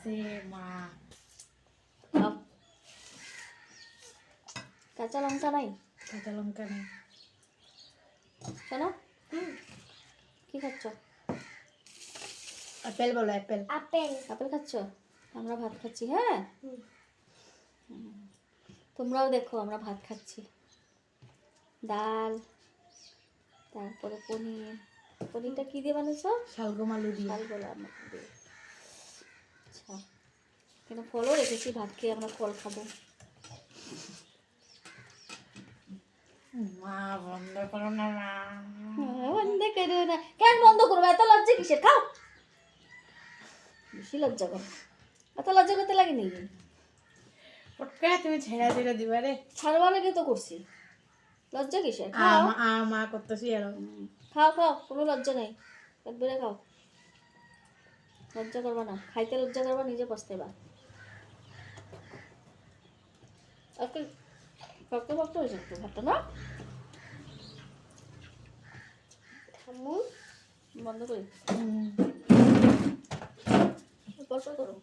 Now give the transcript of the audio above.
আছে মা। খাও। কাঁচা লঙ্কা নাই? কাঁচা লঙ্কা নেই। কেন? কি খাচ্ছ? আপেল বলো, আপেল। আপেল। আপেল খাচ্ছ? আমরা ভাত খাচ্ছি। হ্যাঁ, তোমরাও দেখো আমরা ভাত খাচ্ছি। ডাল, তারপরে পনির। পনিরটা কি দিয়ে বানিয়েছো? শালগম আলু দিয়ে। শালগোলা দিয়ে। আচ্ছা, কেন ফলও রেখেছি, ভাত খেয়ে আমরা ফল খাবো। মা বন্ধ করো না মা। বন্ধ করো না। কেন বন্ধ করবো? এত লজ্জা কিসের? খাও। বেশি লজ্জা করো। এত লজ্জা করতে লাগে নাকি? পটকা তুমি ছেড়া ছেড়ে দিবা রে। ছাড়বা লেগে তো করছি। লজ্জা কিসের? খাও। মা করতেছি আরো। খাও খাও, কোনো লজ্জা নেই। পেট ভরে খাও। লজ্জা করবা না, খাইতে লজ্জা করবা, নিজে পস্তাইবা। ওকে, শক্ত শক্ত হয়েছে একটু ভাতটা না? থামু। বন্ধ করি। অল্প অল্প করো।